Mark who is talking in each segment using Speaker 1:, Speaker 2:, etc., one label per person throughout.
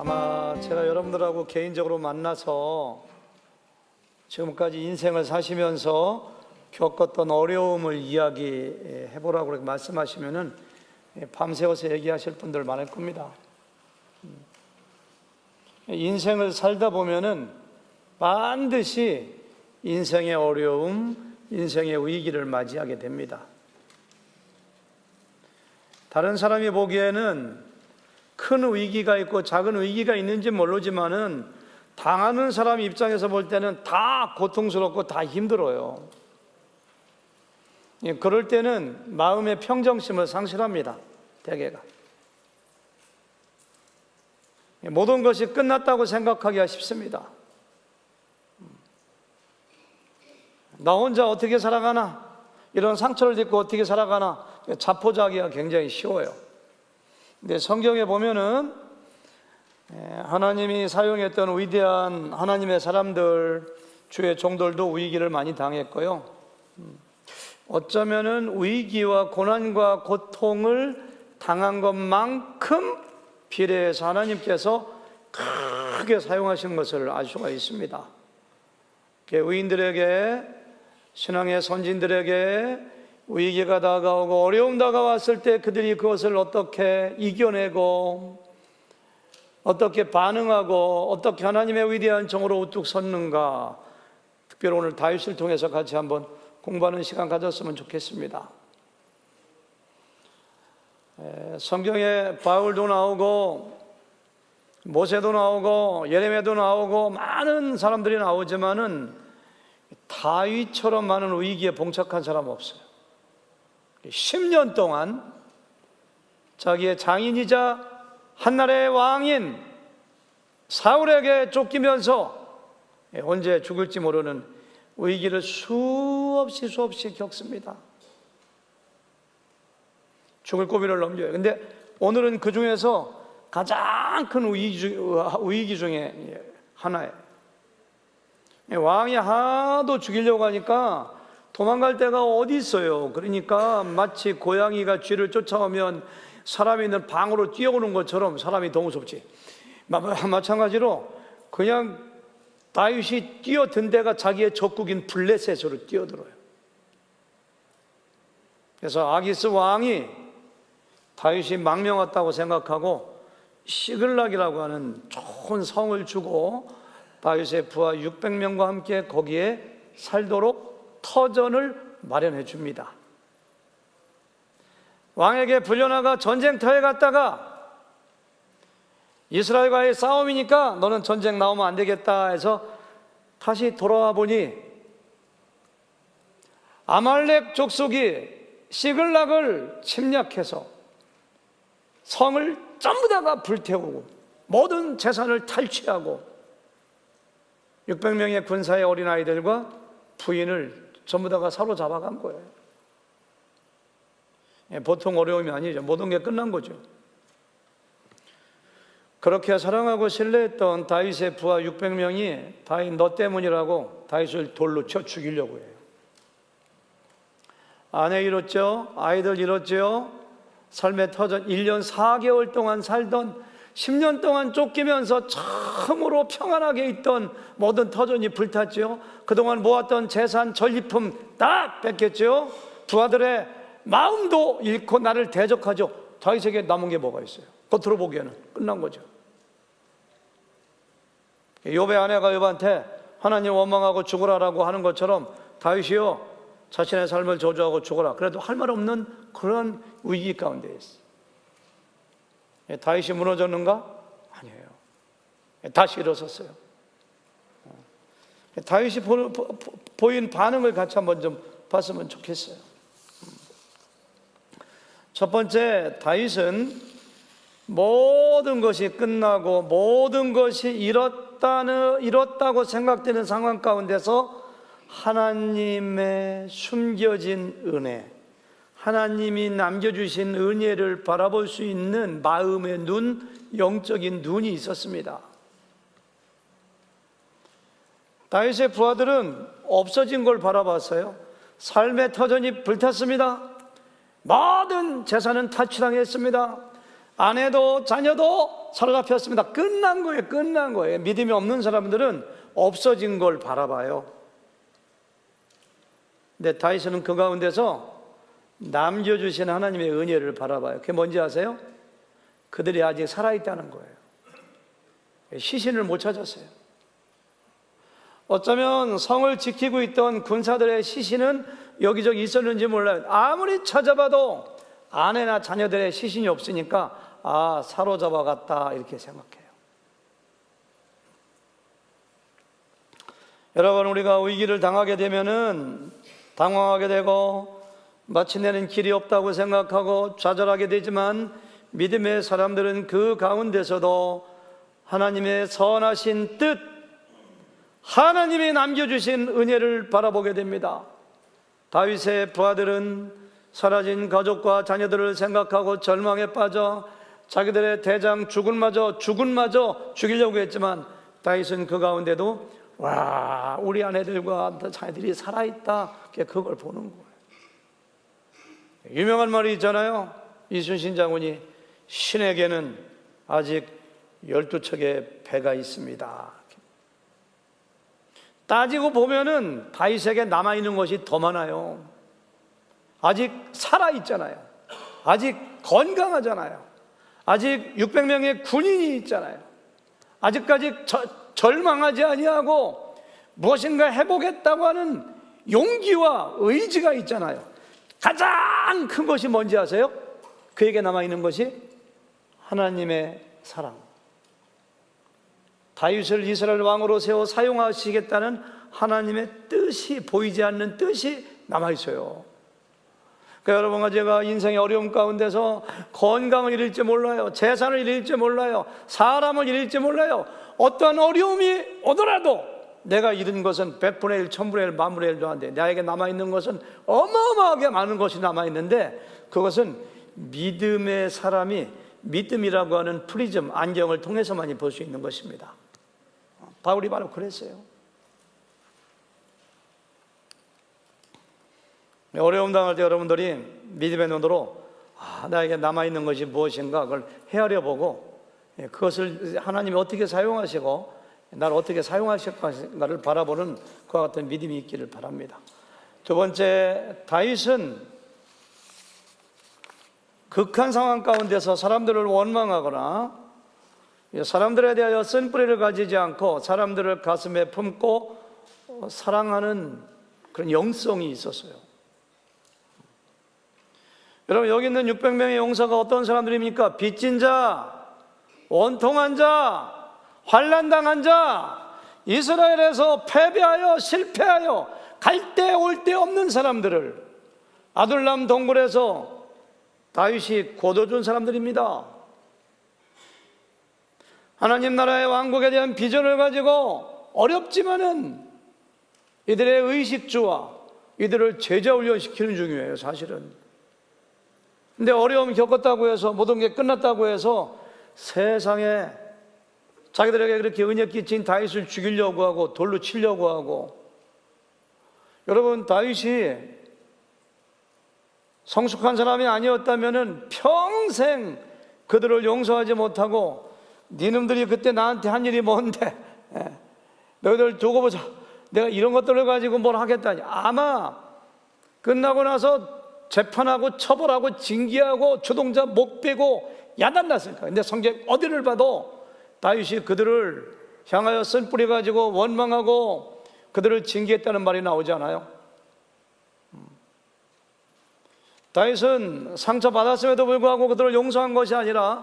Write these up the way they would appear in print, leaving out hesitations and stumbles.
Speaker 1: 아마 제가 여러분들하고 개인적으로 만나서 지금까지 인생을 사시면서 겪었던 어려움을 이야기해 보라고 그렇게 말씀하시면은 밤새워서 얘기하실 분들 많을 겁니다. 인생을 살다 보면은 반드시 인생의 어려움, 인생의 위기를 맞이하게 됩니다. 다른 사람이 보기에는 큰 위기가 있고 작은 위기가 있는지 모르지만은 당하는 사람 입장에서 볼 때는 다 고통스럽고 다 힘들어요. 그럴 때는 마음의 평정심을 상실합니다. 대개가 모든 것이 끝났다고 생각하기가 쉽습니다. 나 혼자 어떻게 살아가나, 이런 상처를 딛고 어떻게 살아가나, 자포자기가 굉장히 쉬워요. 근데 성경에 보면은 하나님이 사용했던 위대한 하나님의 사람들, 주의 종들도 위기를 많이 당했고요. 어쩌면은 위기와 고난과 고통을 당한 것만큼 비례해서 하나님께서 크게 사용하신 것을 알 수가 있습니다. 의인들에게, 신앙의 선진들에게 위기가 다가오고 어려움 다가왔을 때 그들이 그것을 어떻게 이겨내고 어떻게 반응하고 어떻게 하나님의 위대한 정으로 우뚝 섰는가, 특별히 오늘 다윗을 통해서 같이 한번 공부하는 시간 가졌으면 좋겠습니다. 성경에 바울도 나오고 모세도 나오고 예레미야도 나오고 많은 사람들이 나오지만은 다윗처럼 많은 위기에 봉착한 사람 없어요. 10년 동안 자기의 장인이자 한나라의 왕인 사울에게 쫓기면서 언제 죽을지 모르는 위기를 수없이 겪습니다. 죽을 고비를 넘겨요. 근데 오늘은 그 중에서 가장 큰 위기 중에 하나예요. 왕이 하도 죽이려고 하니까 도망갈 데가 어디 있어요. 그러니까 마치 고양이가 쥐를 쫓아오면 사람이 있는 방으로 뛰어오는 것처럼 사람이 더 무섭지. 마찬가지로 그냥 다윗이 뛰어든 데가 자기의 적국인 블레셋으로 뛰어들어요. 그래서 아기스 왕이 다윗이 망명 왔다고 생각하고 시글락이라고 하는 좋은 성을 주고 다윗의 부하 600명과 함께 거기에 살도록 터전을 마련해 줍니다. 왕에게 불려나가 전쟁터에 갔다가 이스라엘과의 싸움이니까 너는 전쟁 나오면 안 되겠다 해서 다시 돌아와 보니 아말렉 족속이 시글락을 침략해서 성을 전부 다가 불태우고 모든 재산을 탈취하고 600명의 군사의 어린아이들과 부인을 전부 다가 사로잡아간 거예요. 보통 어려움이 아니죠. 모든 게 끝난 거죠. 그렇게 사랑하고 신뢰했던 다윗의 부하 600명이 다윗 너 때문이라고 다윗을 돌로 쳐 죽이려고 해요. 아내 잃었죠. 아이들 잃었죠. 삶의 터전 1년 4개월 동안 살던 10년 동안 쫓기면서 처음으로 평안하게 있던 모든 터전이 불탔죠. 그동안 모았던 재산 전리품 다 뺏겼죠. 부하들의 마음도 잃고 나를 대적하죠. 다윗에게 남은 게 뭐가 있어요? 겉으로 보기에는 끝난 거죠. 욥의 아내가 욥한테 하나님 원망하고 죽으라라고 하는 것처럼 다윗이요 자신의 삶을 저주하고 죽어라. 그래도 할 말 없는 그런 위기 가운데 있어요. 다윗이 무너졌는가? 아니에요. 다시 일어섰어요. 다윗이 보인 반응을 같이 한번 좀 봤으면 좋겠어요. 첫 번째, 다윗은 모든 것이 끝나고 모든 것이 잃었다고 생각되는 상황 가운데서 하나님의 숨겨진 은혜, 하나님이 남겨주신 은혜를 바라볼 수 있는 마음의 눈, 영적인 눈이 있었습니다. 다윗의 부하들은 없어진 걸 바라봤어요. 삶의 터전이 불탔습니다. 모든 재산은 탈취당했습니다. 아내도 자녀도 사로잡혔습니다. 끝난 거예요. 끝난 거예요. 믿음이 없는 사람들은 없어진 걸 바라봐요. 근데 다윗은 그 가운데서 남겨주신 하나님의 은혜를 바라봐요. 그게 뭔지 아세요? 그들이 아직 살아있다는 거예요. 시신을 못 찾았어요. 어쩌면 성을 지키고 있던 군사들의 시신은 여기저기 있었는지 몰라요. 아무리 찾아봐도 아내나 자녀들의 시신이 없으니까 사로잡아갔다 이렇게 생각해요. 여러분, 우리가 위기를 당하게 되면은 당황하게 되고 마침내는 길이 없다고 생각하고 좌절하게 되지만, 믿음의 사람들은 그 가운데서도 하나님의 선하신 뜻, 하나님이 남겨주신 은혜를 바라보게 됩니다. 다윗의 부하들은 사라진 가족과 자녀들을 생각하고 절망에 빠져 자기들의 대장 죽은마저 죽이려고 했지만, 다윗은 그 가운데도 우리 아내들과 자녀들이 살아있다, 그걸 보는 거예요. 유명한 말이 있잖아요. 이순신 장군이 신에게는 아직 12척의 배가 있습니다. 따지고 보면은 다윗에게 남아있는 것이 더 많아요. 아직 살아있잖아요. 아직 건강하잖아요. 아직 600명의 군인이 있잖아요. 아직까지 절망하지 아니하고 무엇인가 해보겠다고 하는 용기와 의지가 있잖아요. 가장 큰 것이 뭔지 아세요? 그에게 남아있는 것이 하나님의 사랑. 다윗을 이스라엘 왕으로 세워 사용하시겠다는 하나님의 뜻이, 보이지 않는 뜻이 남아있어요. 그러니까 여러분과 제가 인생의 어려움 가운데서 건강을 잃을지 몰라요, 재산을 잃을지 몰라요, 사람을 잃을지 몰라요. 어떠한 어려움이 오더라도 내가 잃은 것은 100분의 1, 1000분의 1, 만분의 1도 안 돼. 나에게 남아있는 것은 어마어마하게 많은 것이 남아있는데, 그것은 믿음의 사람이 믿음이라고 하는 프리즘, 안경을 통해서만이 볼 수 있는 것입니다. 바울이 바로 그랬어요. 어려움 당할 때 여러분들이 믿음의 눈으로 나에게 남아있는 것이 무엇인가 그걸 헤아려보고, 그것을 하나님이 어떻게 사용하시고 나를 어떻게 사용하실 것인가를 바라보는 그와 같은 믿음이 있기를 바랍니다. 두 번째, 다윗은 극한 상황 가운데서 사람들을 원망하거나 사람들에 대하여 쓴뿌리를 가지지 않고 사람들을 가슴에 품고 사랑하는 그런 영성이 있었어요. 여러분, 여기 있는 600명의 용사가 어떤 사람들입니까? 빚진 자, 원통한 자, 환난당한 자, 이스라엘에서 패배하여 실패하여 갈 데 올 데 없는 사람들을 아둘람 동굴에서 다윗이 거둬준 사람들입니다. 하나님 나라의 왕국에 대한 비전을 가지고 어렵지만은 이들의 의식주와 이들을 제자 훈련시키는 중이에요, 사실은. 근데 어려움 겪었다고 해서 모든 게 끝났다고 해서 세상에 자기들에게 그렇게 은혜 끼친 다윗을 죽이려고 하고 돌로 치려고 하고, 여러분, 다윗이 성숙한 사람이 아니었다면 평생 그들을 용서하지 못하고, 니놈들이 그때 나한테 한 일이 뭔데, 너희들 두고 보자, 내가 이런 것들을 가지고 뭘 하겠다니, 아마 끝나고 나서 재판하고 처벌하고 징계하고 주동자 목 빼고 야단났을 거예요. 근데 성경 어디를 봐도 다윗이 그들을 향하여 쓴뿌리 가지고 원망하고 그들을 징계했다는 말이 나오지 않아요. 다윗은 상처받았음에도 불구하고 그들을 용서한 것이 아니라,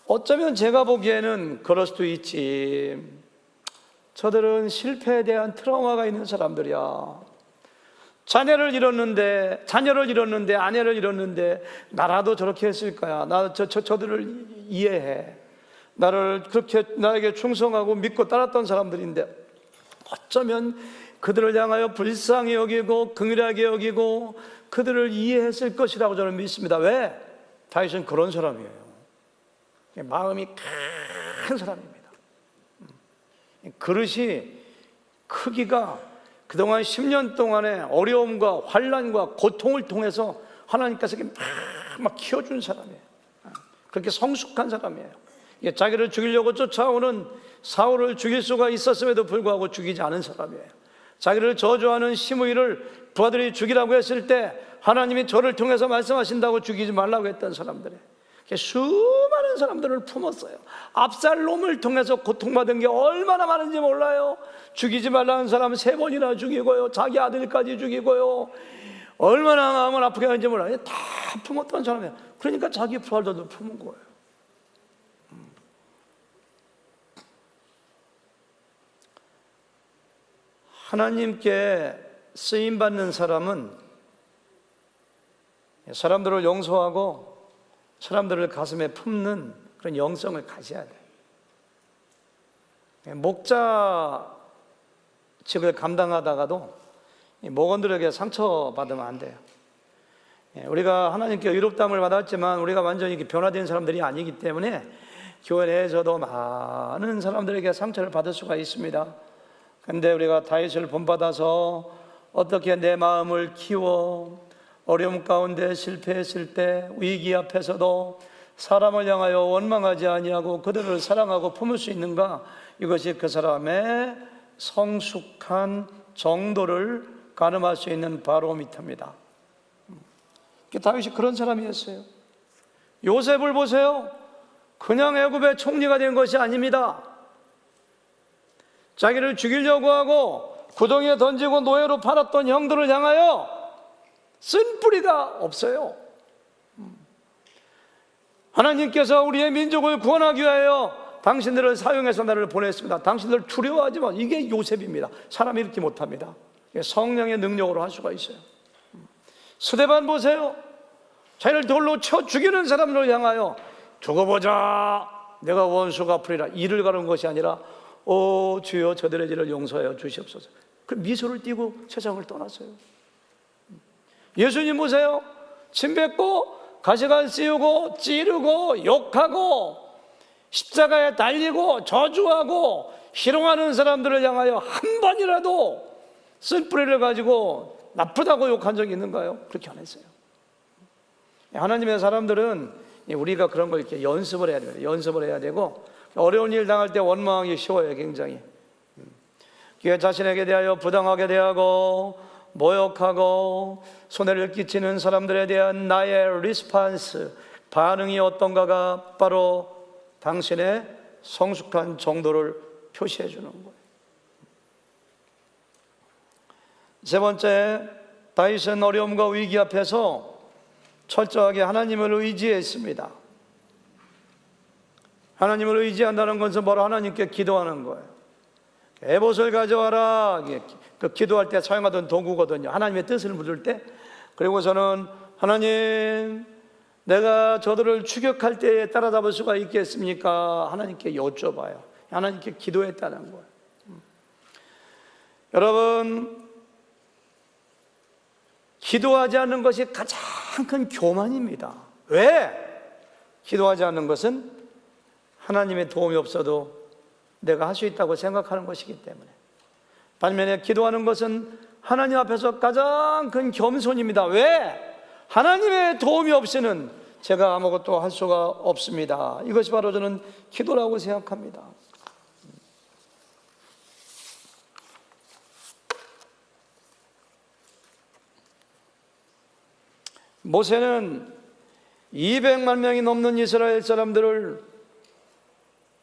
Speaker 1: 어쩌면 제가 보기에는 그럴 수도 있지, 저들은 실패에 대한 트라우마가 있는 사람들이야. 자녀를 잃었는데 아내를 잃었는데 나라도 저렇게 했을 거야. 저들을 이해해. 나를 그렇게 나에게 충성하고 믿고 따랐던 사람들인데 어쩌면 그들을 향하여 불쌍히 여기고 긍휼하게 여기고 그들을 이해했을 것이라고 저는 믿습니다. 왜? 다윗은 그런 사람이에요. 마음이 큰 사람입니다. 그릇이 크기가 그동안 10년 동안의 어려움과 환난과 고통을 통해서 하나님께서 막 키워준 사람이에요. 그렇게 성숙한 사람이에요. 자기를 죽이려고 쫓아오는 사울을 죽일 수가 있었음에도 불구하고 죽이지 않은 사람이에요. 자기를 저주하는 시므이를 부하들이 죽이라고 했을 때 하나님이 저를 통해서 말씀하신다고 죽이지 말라고 했던 사람들이에요. 수많은 사람들을 품었어요. 압살롬을 통해서 고통받은 게 얼마나 많은지 몰라요. 죽이지 말라는 사람 3번이나 죽이고요, 자기 아들까지 죽이고요, 얼마나 마음을 아프게 하는지 몰라요. 다 품었던 사람이에요. 그러니까 자기 부하들도 품은 거예요. 하나님께 쓰임받는 사람은 사람들을 용서하고 사람들을 가슴에 품는 그런 영성을 가져야 돼요. 목자직을 감당하다가도 목원들에게 상처받으면 안 돼요. 우리가 하나님께 의롭다함을 받았지만 우리가 완전히 변화된 사람들이 아니기 때문에 교회 내에서도 많은 사람들에게 상처를 받을 수가 있습니다. 그런데 우리가 다윗을 본받아서 어떻게 내 마음을 키워 어려움 가운데 실패했을 때 위기 앞에서도 사람을 향하여 원망하지 아니하고 그들을 사랑하고 품을 수 있는가, 이것이 그 사람의 성숙한 정도를 가늠할 수 있는 바로미터입니다. 다윗이 그런 사람이었어요. 요셉을 보세요. 그냥 애굽의 총리가 된 것이 아닙니다. 자기를 죽이려고 하고 구덩이에 던지고 노예로 팔았던 형들을 향하여 쓴 뿌리가 없어요. 하나님께서 우리의 민족을 구원하기 위하여 당신들을 사용해서 나를 보냈습니다. 당신들 두려워하지 마. 이게 요셉입니다. 사람이 이렇게 못합니다. 성령의 능력으로 할 수가 있어요. 스데반 보세요. 자기를 돌로 쳐 죽이는 사람들을 향하여 두고 보자, 내가 원수 갚으리라, 이를 가른 것이 아니라 주여 저들의 죄를 용서하여 주시옵소서. 그 미소를 띠고 세상을 떠났어요. 예수님 보세요. 침 뱉고 가시관 씌우고 찌르고 욕하고 십자가에 달리고 저주하고 희롱하는 사람들을 향하여 한 번이라도 쓴뿌리를 가지고 나쁘다고 욕한 적이 있는가요? 그렇게 안 했어요. 하나님의 사람들은 우리가 그런 걸 이렇게 연습을 해야 됩니다. 연습을 해야 되고, 어려운 일 당할 때 원망하기 쉬워요. 굉장히 자신에게 대하여 부당하게 대하고 모욕하고 손해를 끼치는 사람들에 대한 나의 리스판스, 반응이 어떤가가 바로 당신의 성숙한 정도를 표시해 주는 거예요. 세 번째, 다윗은 어려움과 위기 앞에서 철저하게 하나님을 의지했습니다. 하나님을 의지한다는 것은 바로 하나님께 기도하는 거예요. 에봇을 가져와라, 그 기도할 때 사용하던 도구거든요. 하나님의 뜻을 물을 때. 그리고서는 하나님, 내가 저들을 추격할 때에 따라잡을 수가 있겠습니까? 하나님께 여쭤봐요. 하나님께 기도했다는 거예요. 여러분, 기도하지 않는 것이 가장 큰 교만입니다. 왜? 기도하지 않는 것은 하나님의 도움이 없어도 내가 할 수 있다고 생각하는 것이기 때문에. 반면에 기도하는 것은 하나님 앞에서 가장 큰 겸손입니다. 왜? 하나님의 도움이 없이는 제가 아무것도 할 수가 없습니다. 이것이 바로 저는 기도라고 생각합니다. 모세는 200만 명이 넘는 이스라엘 사람들을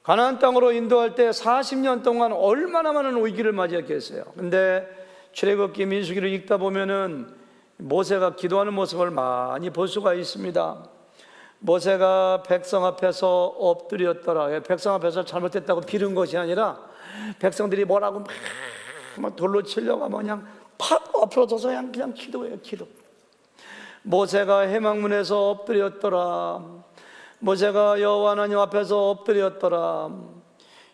Speaker 1: 가나안 땅으로 인도할 때 40년 동안 얼마나 많은 위기를 맞이했겠어요. 그런데 출애굽기 민수기를 읽다 보면은 모세가 기도하는 모습을 많이 볼 수가 있습니다. 모세가 백성 앞에서 엎드렸더라. 백성 앞에서 잘못했다고 빌은 것이 아니라 백성들이 뭐라고 막 돌로 치려고 하면 그냥 팍 엎어져서 그냥 기도해요. 기도. 모세가 해망문에서 엎드렸더라. 모세가 여호와 하나님 앞에서 엎드렸더라.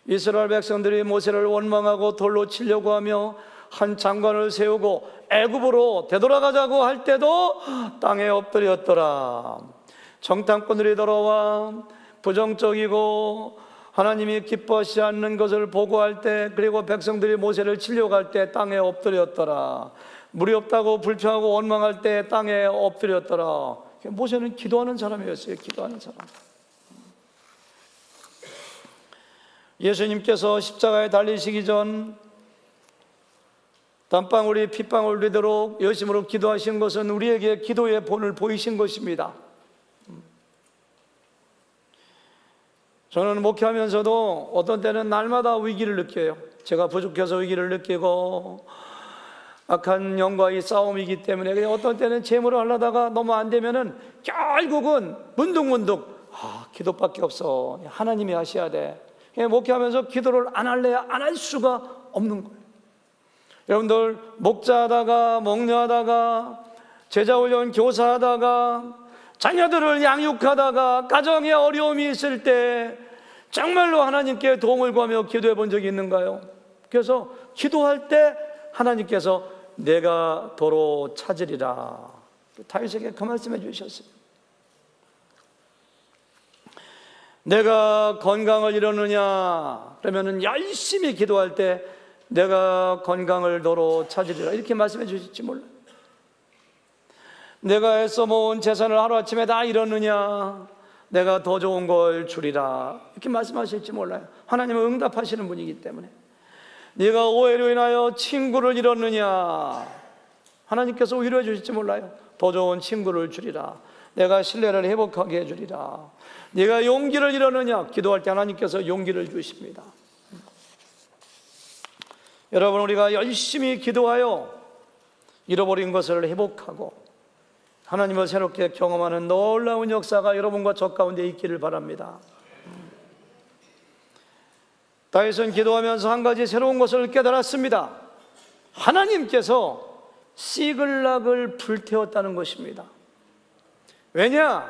Speaker 1: 이스라엘 백성들이 모세를 원망하고 돌로 치려고 하며 한 장관을 세우고 애굽으로 되돌아가자고 할 때도 땅에 엎드렸더라. 정탐꾼들이 돌아와 부정적이고 하나님이 기뻐하지 않는 것을 보고할 때, 그리고 백성들이 모세를 치려고 할 때 땅에 엎드렸더라. 물이 없다고 불평하고 원망할 때 땅에 엎드렸더라. 모세는 기도하는 사람이었어요. 기도하는 사람. 예수님께서 십자가에 달리시기 전 땀방울이 핏방울 되도록 열심으로 기도하신 것은 우리에게 기도의 본을 보이신 것입니다. 저는 목회하면서도 어떤 때는 날마다 위기를 느껴요. 제가 부족해서 위기를 느끼고 악한 영과의 싸움이기 때문에 어떤 때는 재물을 하려다가 너무 안 되면은 결국은 문득문득 기도밖에 없어. 하나님이 하셔야 돼. 목회하면서 기도를 안 할래야 안 할 수가 없는 거예요. 여러분들 목자하다가 목녀하다가 제자훈련 교사하다가 자녀들을 양육하다가 가정에 어려움이 있을 때 정말로 하나님께 도움을 구하며 기도해 본 적이 있는가요? 그래서 기도할 때 하나님께서 내가 도로 찾으리라, 다윗에게 그 말씀해 주셨어요. 내가 건강을 잃었느냐 그러면은 열심히 기도할 때 내가 건강을 도로 찾으리라 이렇게 말씀해 주실지 몰라요. 내가 애써 모은 재산을 하루아침에 다 잃었느냐, 내가 더 좋은 걸 주리라 이렇게 말씀하실지 몰라요. 하나님은 응답하시는 분이기 때문에. 네가 오해로 인하여 친구를 잃었느냐, 하나님께서 위로해 주실지 몰라요. 더 좋은 친구를 주리라, 내가 신뢰를 회복하게 해주리라. 네가 용기를 잃었느냐, 기도할 때 하나님께서 용기를 주십니다. 여러분, 우리가 열심히 기도하여 잃어버린 것을 회복하고 하나님을 새롭게 경험하는 놀라운 역사가 여러분과 저 가운데 있기를 바랍니다. 다윗은 기도하면서 한 가지 새로운 것을 깨달았습니다. 하나님께서 시글락을 불태웠다는 것입니다. 왜냐?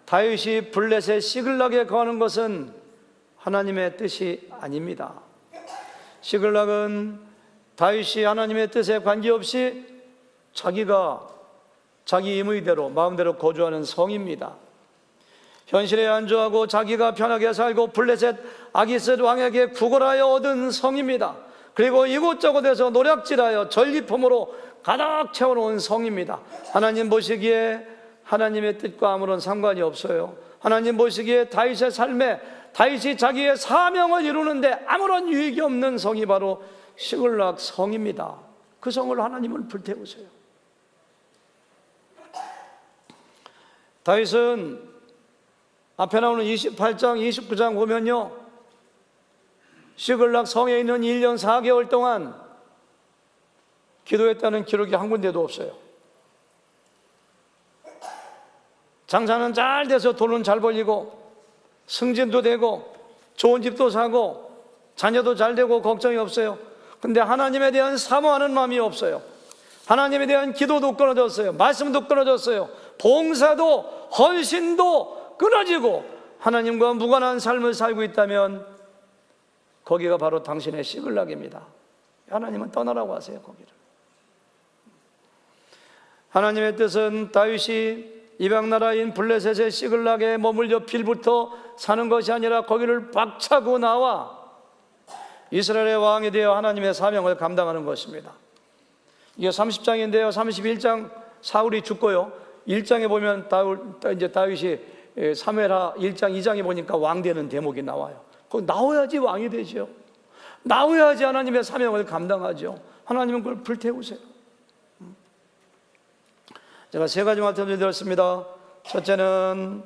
Speaker 1: 다윗이 블레셋 시글락에 거하는 것은 하나님의 뜻이 아닙니다. 시글락은 다윗이 하나님의 뜻에 관계없이 자기가 자기 임의대로 마음대로 거주하는 성입니다. 현실에 안주하고 자기가 편하게 살고 블레셋 아기스 왕에게 구걸하여 얻은 성입니다. 그리고 이곳저곳에서 노략질하여 전리품으로 가득 채워놓은 성입니다. 하나님 보시기에 하나님의 뜻과 아무런 상관이 없어요. 하나님 보시기에 다윗의 삶에 다윗이 자기의 사명을 이루는데 아무런 유익이 없는 성이 바로 시글락 성입니다. 그 성을 하나님은 불태우세요. 다윗은 앞에 나오는 28장 29장 보면요, 시글락 성에 있는 1년 4개월 동안 기도했다는 기록이 한 군데도 없어요. 장사는 잘 돼서 돈은 잘 벌리고 승진도 되고 좋은 집도 사고 자녀도 잘 되고 걱정이 없어요. 근데 하나님에 대한 사모하는 마음이 없어요. 하나님에 대한 기도도 끊어졌어요. 말씀도 끊어졌어요. 봉사도 헌신도 끊어지고 하나님과 무관한 삶을 살고 있다면 거기가 바로 당신의 시글락입니다. 하나님은 떠나라고 하세요. 거기를. 하나님의 뜻은 다윗이 이방 나라인 블레셋의 시글락에 머물려 필부터 사는 것이 아니라 거기를 박차고 나와 이스라엘의 왕이 되어 하나님의 사명을 감당하는 것입니다. 이게 30장인데요 31장 사울이 죽고요, 1장에 보면 다윗이 사무엘하 1장 2장에 보니까 왕 되는 대목이 나와요. 거기 나와야지 왕이 되죠. 나와야지 하나님의 사명을 감당하죠. 하나님은 그걸 불태우세요. 제가 세 가지 말씀드렸습니다. 첫째는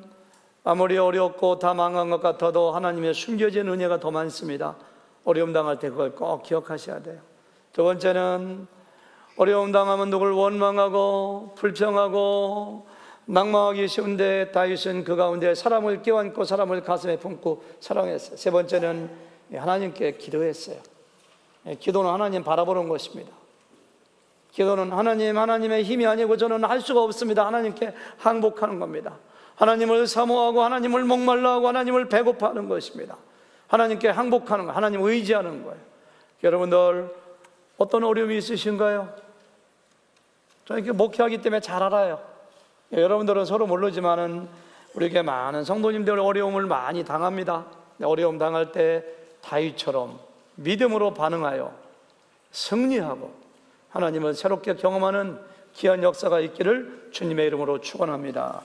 Speaker 1: 아무리 어렵고 다 망한 것 같아도 하나님의 숨겨진 은혜가 더 많습니다. 어려움 당할 때 그걸 꼭 기억하셔야 돼요. 두 번째는 어려움 당하면 누굴 원망하고 불평하고 낙망하기 쉬운데 다윗은 그 가운데 사람을 껴안고 사람을 가슴에 품고 사랑했어요. 세 번째는 하나님께 기도했어요. 기도는 하나님 바라보는 것입니다. 기도는 하나님의 힘이 아니고 저는 할 수가 없습니다. 하나님께 항복하는 겁니다. 하나님을 사모하고 하나님을 목말라하고 하나님을 배고파하는 것입니다. 하나님께 항복하는 거, 하나님 의지하는 거예요. 여러분들 어떤 어려움이 있으신가요? 저는 이렇게 목회하기 때문에 잘 알아요. 여러분들은 서로 모르지만은 우리에게 많은 성도님들 어려움을 많이 당합니다. 어려움 당할 때 다윗처럼 믿음으로 반응하여 승리하고 하나님을 새롭게 경험하는 귀한 역사가 있기를 주님의 이름으로 축원합니다.